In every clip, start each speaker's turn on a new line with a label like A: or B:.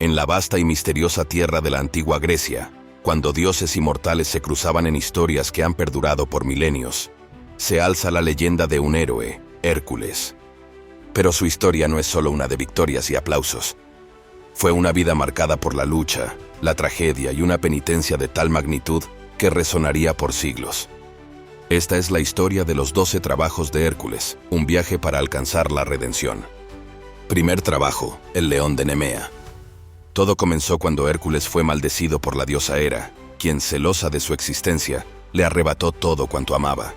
A: En la vasta y misteriosa tierra de la antigua Grecia, cuando dioses y mortales se cruzaban en historias que han perdurado por milenios, se alza la leyenda de un héroe, Hércules. Pero su historia no es solo una de victorias y aplausos. Fue una vida marcada por la lucha, la tragedia y una penitencia de tal magnitud que resonaría por siglos. Esta es la historia de los 12 trabajos de Hércules, un viaje para alcanzar la redención. Primer trabajo, el león de Nemea. Todo comenzó cuando Hércules fue maldecido por la diosa Hera, quien, celosa de su existencia, le arrebató todo cuanto amaba.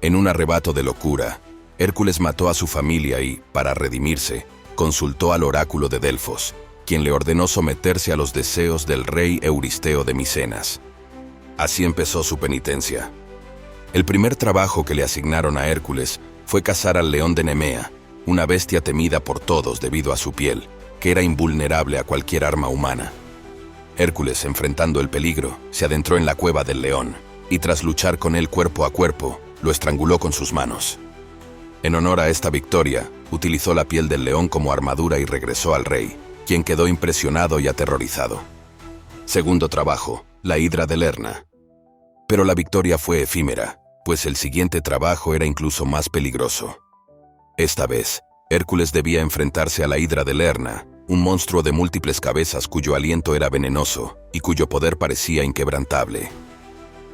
A: En un arrebato de locura, Hércules mató a su familia y, para redimirse, consultó al oráculo de Delfos, quien le ordenó someterse a los deseos del rey Euristeo de Micenas. Así empezó su penitencia. El primer trabajo que le asignaron a Hércules fue cazar al león de Nemea, una bestia temida por todos debido a su piel, que era invulnerable a cualquier arma humana. Hércules, enfrentando el peligro, se adentró en la cueva del león, y tras luchar con él cuerpo a cuerpo, lo estranguló con sus manos. En honor a esta victoria, utilizó la piel del león como armadura y regresó al rey, quien quedó impresionado y aterrorizado. Segundo trabajo, la hidra de Lerna. Pero la victoria fue efímera, pues el siguiente trabajo era incluso más peligroso. Esta vez, Hércules debía enfrentarse a la hidra de Lerna, un monstruo de múltiples cabezas cuyo aliento era venenoso y cuyo poder parecía inquebrantable.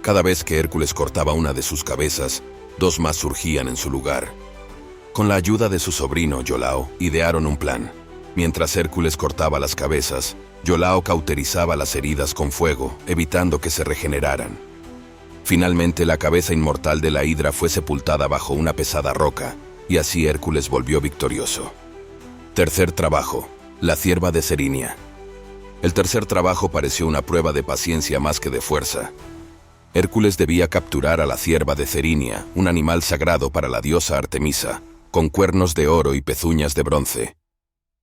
A: Cada vez que Hércules cortaba una de sus cabezas, dos más surgían en su lugar. Con la ayuda de su sobrino, Iolao, idearon un plan. Mientras Hércules cortaba las cabezas, Iolao cauterizaba las heridas con fuego, evitando que se regeneraran. Finalmente, la cabeza inmortal de la hidra fue sepultada bajo una pesada roca, y así Hércules volvió victorioso. Tercer trabajo, la cierva de Serinia. El tercer trabajo pareció una prueba de paciencia más que de fuerza. Hércules debía capturar a la cierva de Serinia, un animal sagrado para la diosa Artemisa, con cuernos de oro y pezuñas de bronce.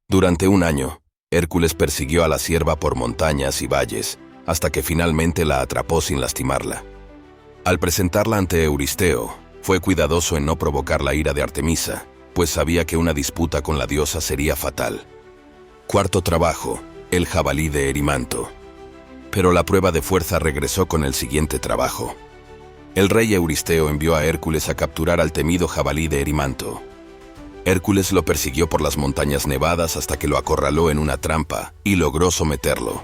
A: Durante un año, Hércules persiguió a la cierva por montañas y valles, hasta que finalmente la atrapó sin lastimarla. Al presentarla ante Euristeo, fue cuidadoso en no provocar la ira de Artemisa, pues sabía que una disputa con la diosa sería fatal. Cuarto trabajo, el jabalí de Erimanto. Pero la prueba de fuerza regresó con el siguiente trabajo. El rey Euristeo envió a Hércules a capturar al temido jabalí de Erimanto. Hércules lo persiguió por las montañas nevadas hasta que lo acorraló en una trampa y logró someterlo.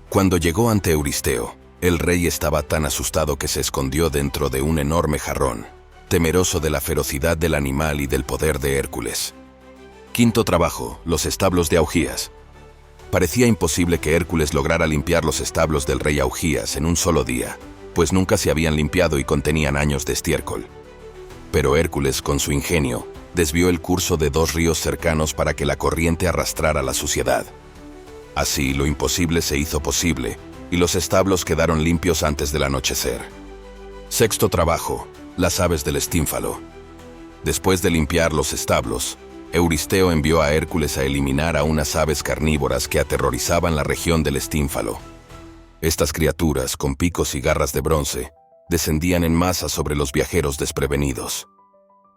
A: Cuando llegó ante Euristeo, el rey estaba tan asustado que se escondió dentro de un enorme jarrón, temeroso de la ferocidad del animal y del poder de Hércules. Quinto trabajo, los establos de Augías. Parecía imposible que Hércules lograra limpiar los establos del rey Augías en un solo día, pues nunca se habían limpiado y contenían años de estiércol. Pero Hércules, con su ingenio, desvió el curso de dos ríos cercanos para que la corriente arrastrara la suciedad. Así, lo imposible se hizo posible, y los establos quedaron limpios antes del anochecer. Sexto trabajo, las aves del Estínfalo. Después de limpiar los establos, Euristeo envió a Hércules a eliminar a unas aves carnívoras que aterrorizaban la región del Estínfalo. Estas criaturas, con picos y garras de bronce, descendían en masa sobre los viajeros desprevenidos.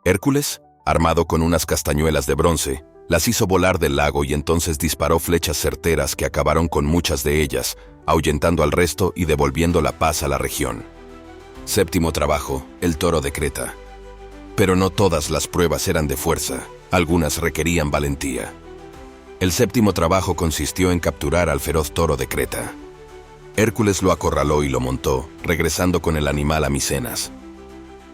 A: Hércules, armado con unas castañuelas de bronce, las hizo volar del lago y entonces disparó flechas certeras que acabaron con muchas de ellas, ahuyentando al resto y devolviendo la paz a la región. Séptimo trabajo, el toro de Creta. Pero no todas las pruebas eran de fuerza, algunas requerían valentía. El séptimo trabajo consistió en capturar al feroz toro de Creta. Hércules lo acorraló y lo montó, regresando con el animal a Micenas.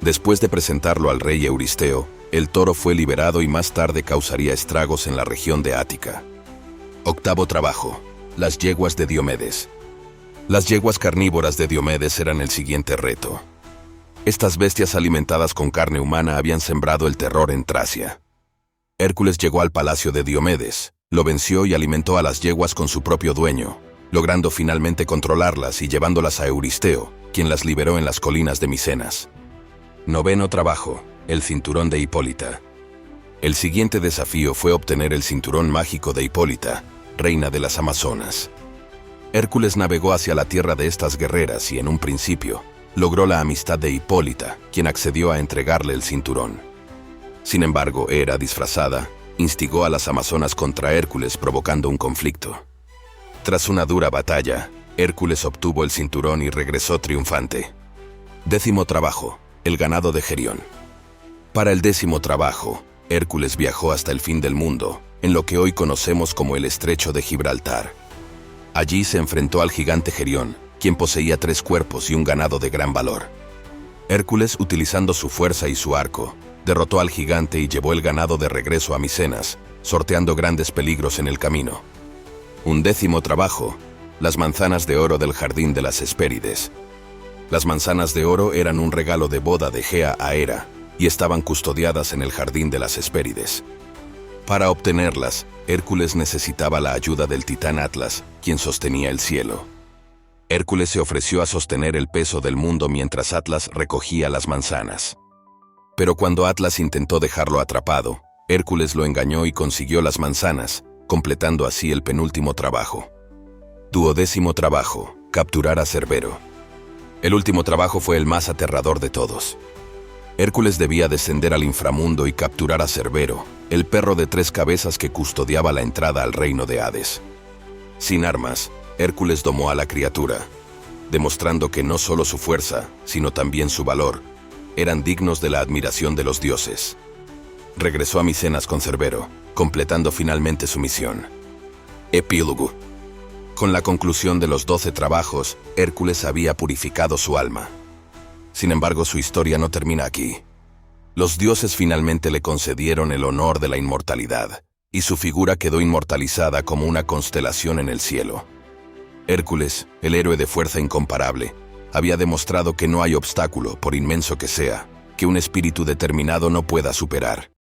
A: Después de presentarlo al rey Euristeo, el toro fue liberado y más tarde causaría estragos en la región de Ática. Octavo trabajo, las yeguas de Diomedes. Las yeguas carnívoras de Diomedes eran el siguiente reto. Estas bestias alimentadas con carne humana habían sembrado el terror en Tracia. Hércules llegó al palacio de Diomedes, lo venció y alimentó a las yeguas con su propio dueño, logrando finalmente controlarlas y llevándolas a Euristeo, quien las liberó en las colinas de Micenas. Noveno trabajo, el cinturón de Hipólita. El siguiente desafío fue obtener el cinturón mágico de Hipólita, reina de las Amazonas. Hércules navegó hacia la tierra de estas guerreras y en un principio logró la amistad de Hipólita, quien accedió a entregarle el cinturón. Sin embargo, Hera, disfrazada, instigó a las Amazonas contra Hércules provocando un conflicto. Tras una dura batalla, Hércules obtuvo el cinturón y regresó triunfante. 10º trabajo: el ganado de Gerión. Para el 10º trabajo, Hércules viajó hasta el fin del mundo, en lo que hoy conocemos como el Estrecho de Gibraltar. Allí se enfrentó al gigante Gerión, quien poseía 3 cuerpos y un ganado de gran valor. Hércules, utilizando su fuerza y su arco, derrotó al gigante y llevó el ganado de regreso a Micenas, sorteando grandes peligros en el camino. Un 10º trabajo: las manzanas de oro del jardín de las Hespérides. Las manzanas de oro eran un regalo de boda de Gea a Hera y estaban custodiadas en el jardín de las Hespérides. Para obtenerlas, Hércules necesitaba la ayuda del titán Atlas, quien sostenía el cielo. Hércules se ofreció a sostener el peso del mundo mientras Atlas recogía las manzanas. Pero cuando Atlas intentó dejarlo atrapado, Hércules lo engañó y consiguió las manzanas, completando así el penúltimo trabajo. 12º trabajo: capturar a Cerbero. El último trabajo fue el más aterrador de todos. Hércules debía descender al inframundo y capturar a Cerbero, el perro de 3 cabezas que custodiaba la entrada al reino de Hades. Sin armas, Hércules domó a la criatura, demostrando que no solo su fuerza, sino también su valor, eran dignos de la admiración de los dioses. Regresó a Micenas con Cerbero, completando finalmente su misión. Epílogo. Con la conclusión de los 12 trabajos, Hércules había purificado su alma. Sin embargo, su historia no termina aquí. Los dioses finalmente le concedieron el honor de la inmortalidad, y su figura quedó inmortalizada como una constelación en el cielo. Hércules, el héroe de fuerza incomparable, había demostrado que no hay obstáculo, por inmenso que sea, que un espíritu determinado no pueda superar.